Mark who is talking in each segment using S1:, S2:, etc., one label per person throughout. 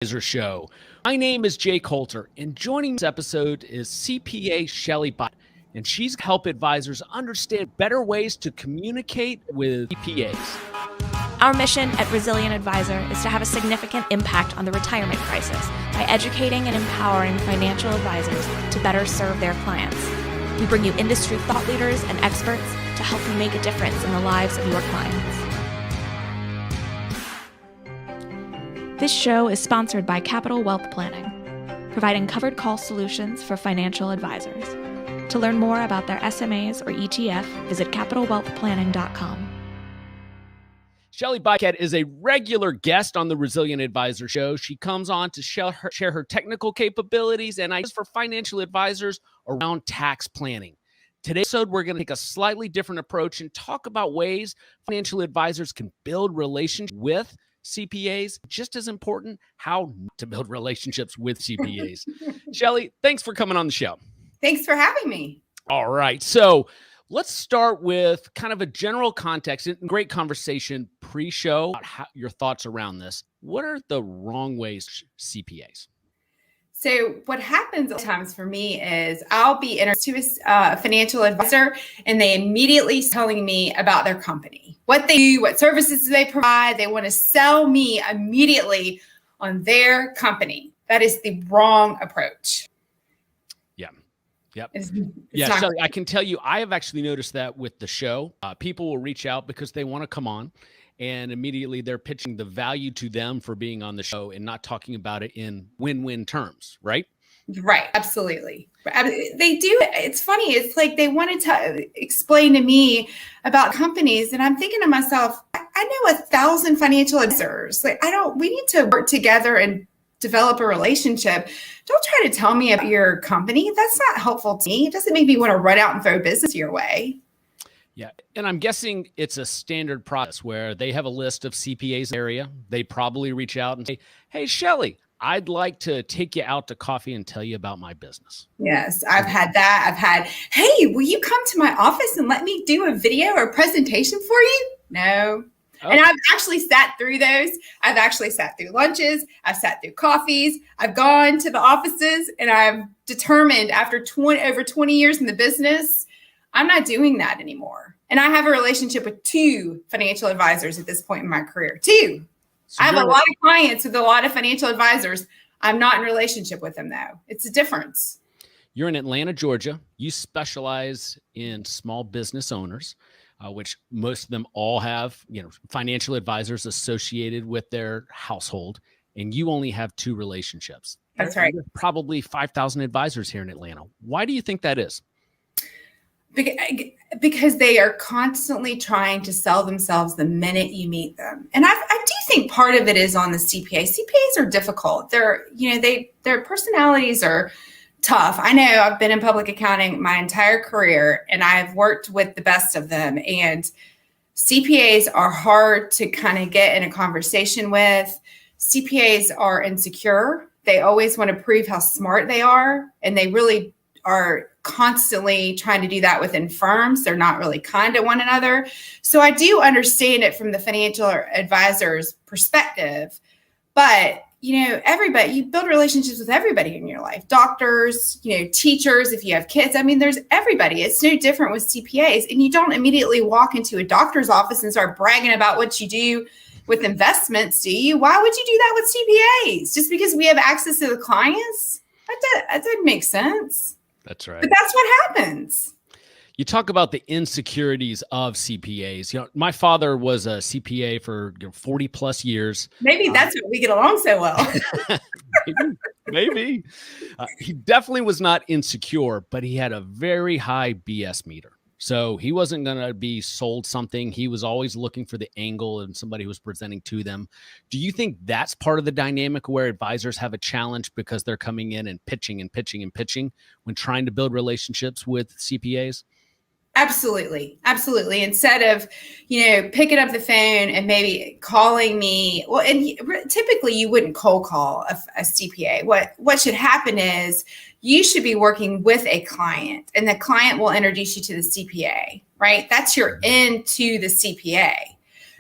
S1: Show. My name is Jay Coulter, and joining this episode is CPA Shelly Bykat, and she's help advisors understand better ways to communicate with CPAs.
S2: Our mission at Resilient Advisor is to have a significant impact on the retirement crisis by educating and empowering financial advisors to better serve their clients. We bring you industry thought leaders and experts to help you make a difference in the lives of your clients. This show is sponsored by Capital Wealth Planning, providing covered call solutions for financial advisors. To learn more about their SMAs or ETF, visit capitalwealthplanning.com.
S1: Shelly Bykat is a regular guest on the Resilient Advisor Show. She comes on to share her technical capabilities and ideas for financial advisors around tax planning. Today's episode, we're going to take a slightly different approach and talk about ways financial advisors can build relationships with CPAs. Just as important, how to build relationships with CPAs. Shelly, thanks for coming on the show.
S3: Thanks for having me.
S1: All right. So let's start with kind of a general context and great conversation pre-show about your thoughts around this. What are the wrong ways CPAs?
S3: So what happens sometimes for me is I'll be introduced to a financial advisor and they immediately telling me about their company, what they do, what services they provide. They want to sell me immediately on their company. That is the wrong approach.
S1: Yep.
S3: It's
S1: So I can tell you, I have actually noticed that with the show. People will reach out because they want to come on, and immediately they're pitching the value to them for being on the show and not talking about it in win-win terms, right?
S3: Right. Absolutely. They do. It's funny. It's like they wanted to explain to me about companies, and I'm thinking to myself, I know 1,000 financial advisors. We need to work together and develop a relationship. Don't try to tell me about your company. That's not helpful to me. It doesn't make me want to run out and throw business your way.
S1: Yeah. And I'm guessing it's a standard process where they have a list of CPAs area. They probably reach out and say, hey, Shelly, I'd like to take you out to coffee and tell you about my business.
S3: Yes, I've had that. I've had, hey, will you come to my office and let me do a video or presentation for you? No. Okay. And I've actually sat through those. I've actually sat through lunches. I've sat through coffees. I've gone to the offices, and I've determined after over 20 years in the business, I'm not doing that anymore. And I have a relationship with 2 financial advisors at this point in my career. 2. So I have a lot of clients with a lot of financial advisors. I'm not in relationship with them, though. It's a difference.
S1: You're in Atlanta, Georgia. You specialize in small business owners. Which most of them all have, financial advisors associated with their household, and you only have 2 relationships.
S3: That's right.
S1: There's probably 5,000 advisors here in Atlanta. Why do you think that is?
S3: Because they are constantly trying to sell themselves the minute you meet them. And I do think part of it is on the CPA. CPAs are difficult. Their personalities are tough. I know I've been in public accounting my entire career, and I've worked with the best of them. And CPAs are hard to kind of get in a conversation with. CPAs are insecure. They always want to prove how smart they are, and they really are constantly trying to do that within firms. They're not really kind to one another. So I do understand it from the financial advisor's perspective, but everybody, you build relationships with everybody in your life, doctors, teachers, if you have kids, there's everybody. It's no different with CPAs. And you don't immediately walk into a doctor's office and start bragging about what you do with investments, do you? Why would you do that with CPAs? Just because we have access to the clients? That doesn't make sense.
S1: That's right.
S3: But that's what happens.
S1: You talk about the insecurities of CPAs. My father was a CPA for 40 plus years.
S3: Maybe that's why we get along so well.
S1: Maybe. He definitely was not insecure, but he had a very high BS meter. So he wasn't going to be sold something. He was always looking for the angle and somebody who was presenting to them. Do you think that's part of the dynamic where advisors have a challenge because they're coming in and pitching when trying to build relationships with CPAs?
S3: Absolutely. Absolutely. Instead of, picking up the phone and maybe calling me, and typically you wouldn't cold call a CPA. What should happen is you should be working with a client, and the client will introduce you to the CPA, right? That's your into the CPA.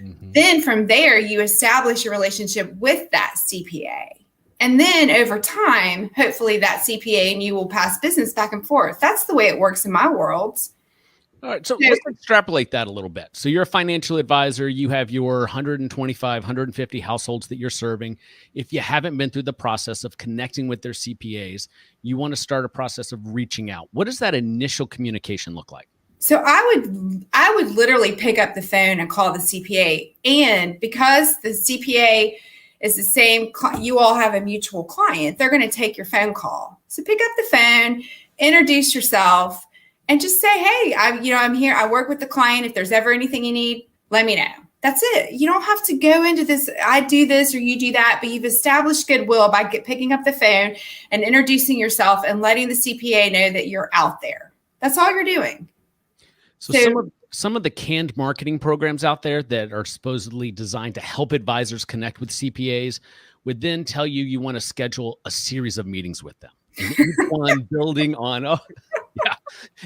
S3: Mm-hmm. Then from there, you establish a relationship with that CPA. And then over time, hopefully that CPA and you will pass business back and forth. That's the way it works in my world.
S1: All right. So let's extrapolate that a little bit. So you're a financial advisor. You have your 125, 150 households that you're serving. If you haven't been through the process of connecting with their CPAs, you want to start a process of reaching out. What does that initial communication look like?
S3: So I would literally pick up the phone and call the CPA. And because the CPA is the same, you all have a mutual client, they're going to take your phone call. So pick up the phone, introduce yourself, and just say, hey, I'm here. I work with the client. If there's ever anything you need, let me know. That's it. You don't have to go into this, I do this or you do that, but you've established goodwill by picking up the phone and introducing yourself and letting the CPA know that you're out there. That's all you're doing.
S1: So some of the canned marketing programs out there that are supposedly designed to help advisors connect with CPAs would then tell you want to schedule a series of meetings with them. And each one building on, yeah.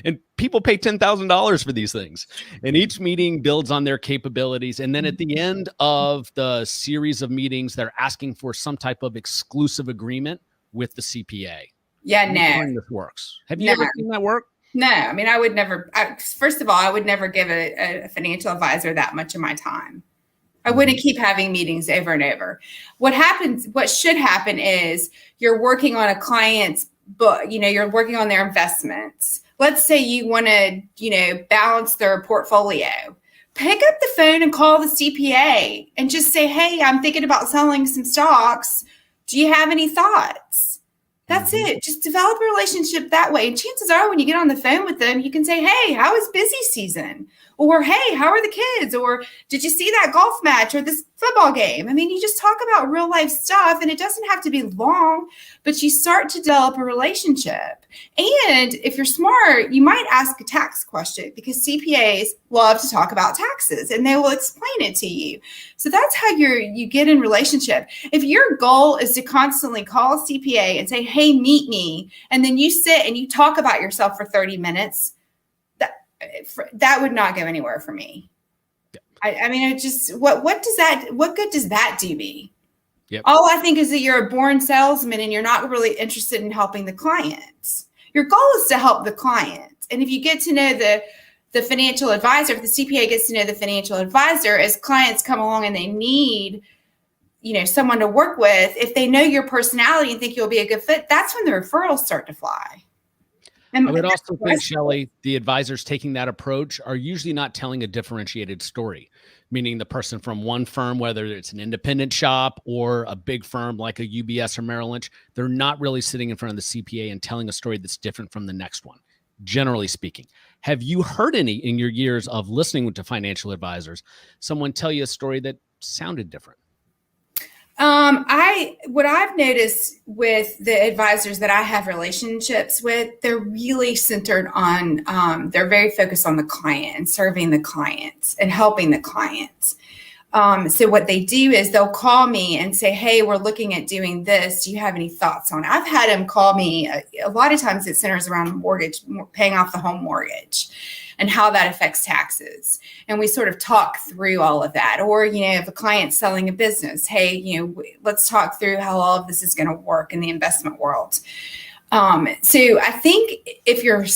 S1: And people pay $10,000 for these things. And each meeting builds on their capabilities. And then at the end of the series of meetings, they're asking for some type of exclusive agreement with the CPA.
S3: Yeah, no.
S1: This works. Have you ever seen that work?
S3: No, I mean, I would never, first of all, I would never give a financial advisor that much of my time. I wouldn't keep having meetings over and over. What should happen is you're working on a client's book, you're working on their investments. Let's say you want to, balance their portfolio. Pick up the phone and call the CPA and just say, hey, I'm thinking about selling some stocks. Do you have any thoughts? That's it. Just develop a relationship that way. And chances are when you get on the phone with them, you can say, hey, how is busy season? Or, hey, how are the kids? Or did you see that golf match or this football game? I mean, you just talk about real life stuff and it doesn't have to be long, but you start to develop a relationship. And if you're smart, you might ask a tax question because CPAs love to talk about taxes and they will explain it to you. So that's how you get in relationship. If your goal is to constantly call a CPA and say, hey, meet me, and then you sit and you talk about yourself for 30 minutes, that would not go anywhere for me. Yep. I mean, it just, what good does that do me?
S1: Yep.
S3: All I think is that you're a born salesman and you're not really interested in helping the clients. Your goal is to help the client. And if you get to know the financial advisor, if the CPA gets to know the financial advisor, as clients come along and they need, someone to work with, if they know your personality and think you'll be a good fit, that's when the referrals start to fly.
S1: I would also think, Shelly, the advisors taking that approach are usually not telling a differentiated story, meaning the person from one firm, whether it's an independent shop or a big firm like a UBS or Merrill Lynch, they're not really sitting in front of the CPA and telling a story that's different from the next one, generally speaking. Have you heard any in your years of listening to financial advisors, someone tell you a story that sounded different?
S3: What I've noticed with the advisors that I have relationships with, they're really centered on, they're very focused on the client and serving the clients and helping the clients. So what they do is they'll call me and say, hey, we're looking at doing this. Do you have any thoughts on it? I've had them call me. A lot of times it centers around mortgage, paying off the home mortgage and how that affects taxes. And we sort of talk through all of that. Or, if a client's selling a business, hey, let's talk through how all of this is going to work in the investment world. So I think if you're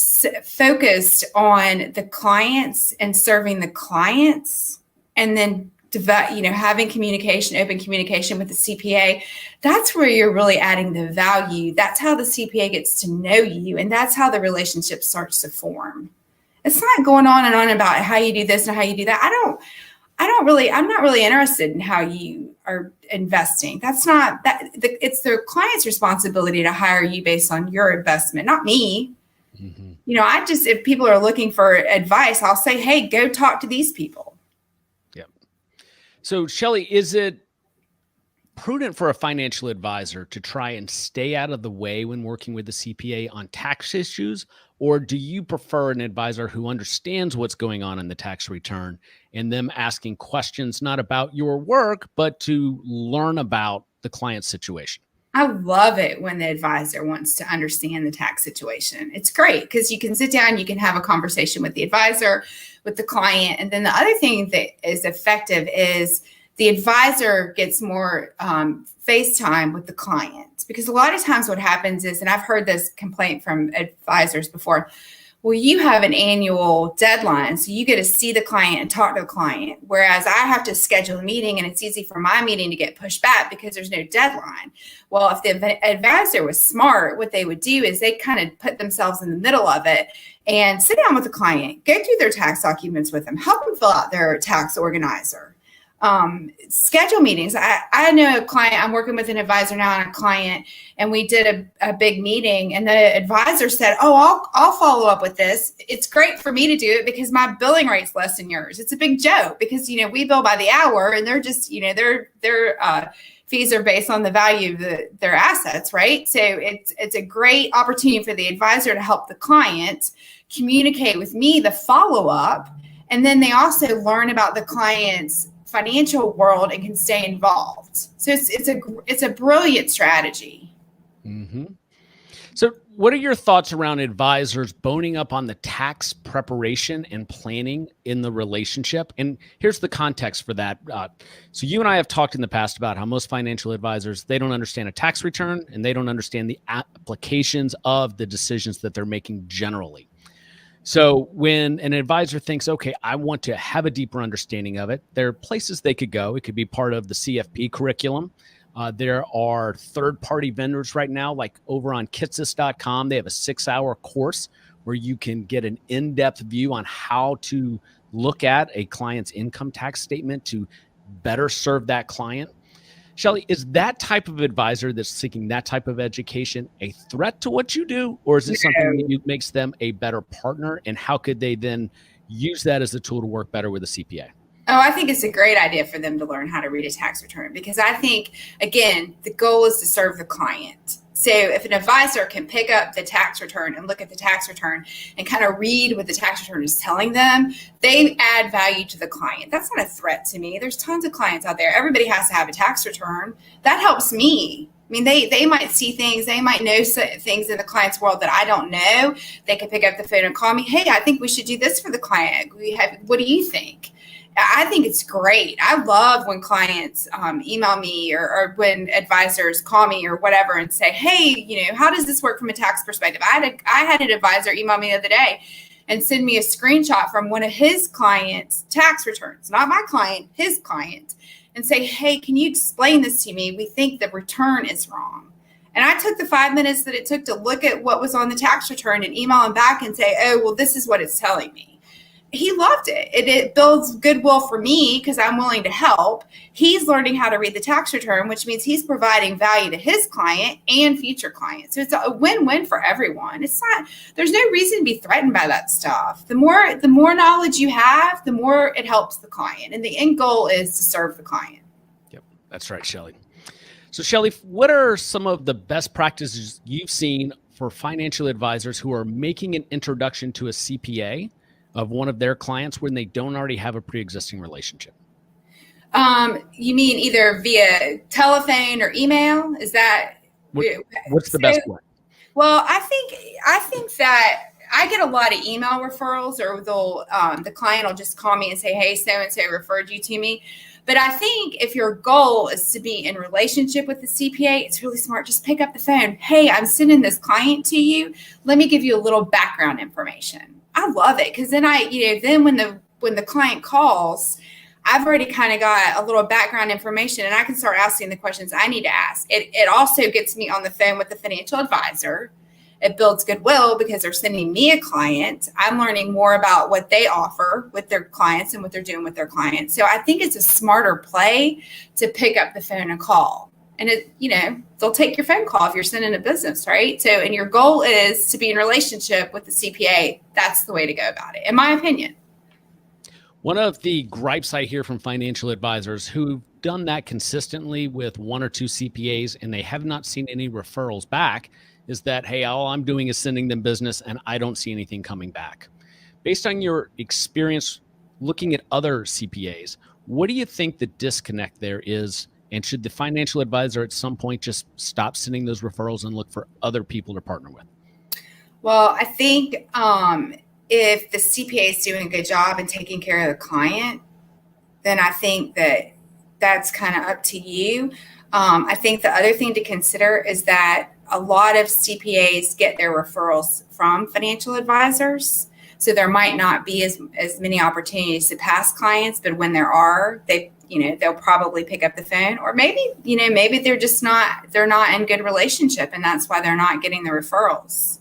S3: focused on the clients and serving the clients and then having communication, open communication with the CPA, that's where you're really adding the value. That's how the CPA gets to know you. And that's how the relationship starts to form. It's not going on and on about how you do this and how you do that. I'm not really interested in how you are investing. That's not that. It's the client's responsibility to hire you based on your investment, not me. Mm-hmm. If people are looking for advice, I'll say, hey, go talk to these people.
S1: Yep. So Shelly, is it prudent for a financial advisor to try and stay out of the way when working with the CPA on tax issues? Or do you prefer an advisor who understands what's going on in the tax return and them asking questions, not about your work, but to learn about the client's situation?
S3: I love it when the advisor wants to understand the tax situation. It's great because you can sit down, you can have a conversation with the advisor, with the client. And then the other thing that is effective is the advisor gets more face time with the client. Because a lot of times what happens is, and I've heard this complaint from advisors before, well, you have an annual deadline, so you get to see the client and talk to the client, whereas I have to schedule a meeting, and it's easy for my meeting to get pushed back because there's no deadline. Well, if the advisor was smart, what they would do is they kind of put themselves in the middle of it and sit down with the client, go through their tax documents with them, help them fill out their tax organizer. Schedule meetings. I know a client, I'm working with an advisor now and a client, and we did a big meeting, and the advisor said, oh, I'll follow up with this. It's great for me to do it because my billing rate's less than yours. It's a big joke because, we bill by the hour, and they're just, their fees are based on the value of their assets, right? So it's a great opportunity for the advisor to help the client communicate with me, the follow-up, and then they also learn about the client's financial world and can stay involved. So it's a brilliant strategy.
S1: Mm-hmm. So what are your thoughts around advisors boning up on the tax preparation and planning in the relationship? And here's the context for that. So you and I have talked in the past about how most financial advisors, they don't understand a tax return and they don't understand the applications of the decisions that they're making generally. So when an advisor thinks, okay, I want to have a deeper understanding of it, there are places they could go. It could be part of the CFP curriculum. There are third-party vendors right now, like over on kitsis.com. They have a 6-hour course where you can get an in-depth view on how to look at a client's income tax statement to better serve that client. Shelly, is that type of advisor that's seeking that type of education a threat to what you do, or is it something that makes them a better partner? And how could they then use that as a tool to work better with a CPA?
S3: Oh, I think it's a great idea for them to learn how to read a tax return because I think, again, the goal is to serve the client. So if an advisor can pick up the tax return and look at the tax return and kind of read what the tax return is telling them, they add value to the client. That's not a threat to me. There's tons of clients out there. Everybody has to have a tax return. That helps me. I mean, they might see things, they might know things in the client's world that I don't know. They can pick up the phone and call me. Hey, I think we should do this for the client. What do you think? I think it's great. I love when clients email me or when advisors call me or whatever and say, hey, how does this work from a tax perspective? I had an advisor email me the other day and send me a screenshot from one of his clients' tax returns, not my client, his client, and say, hey, can you explain this to me? We think the return is wrong. And I took the 5 minutes that it took to look at what was on the tax return and email him back and say, oh, well, this is what it's telling me. He loved it. It builds goodwill for me because I'm willing to help. He's learning how to read the tax return, which means he's providing value to his client and future clients. So it's a win-win for everyone. There's no reason to be threatened by that stuff. The more knowledge you have, the more it helps the client. And the end goal is to serve the client.
S1: Yep, that's right, Shelly. So Shelly, what are some of the best practices you've seen for financial advisors who are making an introduction to a CPA of one of their clients when they don't already have a pre-existing relationship?
S3: You mean either via telephone or email? Is that
S1: what's the best way?
S3: Well, I think that I get a lot of email referrals, or the client will just call me and say, hey, so and so referred you to me. But I think if your goal is to be in relationship with the CPA, it's really smart. Just pick up the phone. Hey, I'm sending this client to you. Let me give you a little background information. I love it because then then when the client calls, I've already kind of got a little background information and I can start asking the questions I need to ask. It also gets me on the phone with the financial advisor. It builds goodwill because they're sending me a client. I'm learning more about what they offer with their clients and what they're doing with their clients. So I think it's a smarter play to pick up the phone and call. And they'll take your phone call if you're sending a business, right? So, and your goal is to be in relationship with the CPA. That's the way to go about it, in my opinion.
S1: One of the gripes I hear from financial advisors who've done that consistently with one or two CPAs and they have not seen any referrals back is that, hey, all I'm doing is sending them business and I don't see anything coming back. Based on your experience looking at other CPAs, what do you think the disconnect there is? And should the financial advisor at some point just stop sending those referrals and look for other people to partner with?
S3: Well, I think if the CPA is doing a good job and taking care of the client, then I think that that's kind of up to you. I think the other thing to consider is that a lot of CPAs get their referrals from financial advisors. So there might not be as many opportunities to pass clients, but when there are, they'll probably pick up the phone, or maybe they're not in good relationship, and that's why they're not getting the referrals.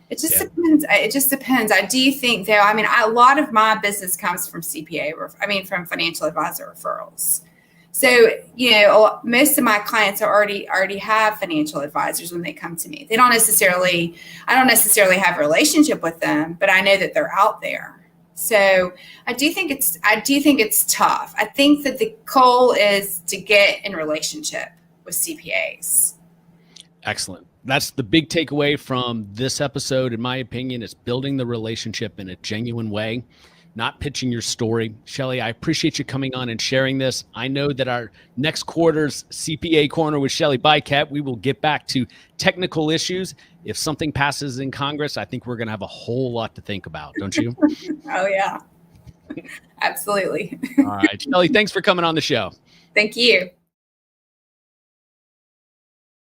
S3: It just depends. It just depends. I do think though, a lot of my business comes from from financial advisor referrals. So, most of my clients already have financial advisors when they come to me. I don't necessarily have a relationship with them, but I know that they're out there. So I do think it's tough. I think that the goal is to get in relationship with CPAs.
S1: Excellent. That's the big takeaway from this episode, in my opinion, is building the relationship in a genuine way, not pitching your story. Shelly, I appreciate you coming on and sharing this. I know that our next quarter's CPA Corner with Shelly Bykat, we will get back to technical issues. If something passes in Congress, I think we're going to have a whole lot to think about, don't you?
S3: Oh, yeah. Absolutely.
S1: All right. Shelly, thanks for coming on the show.
S3: Thank you.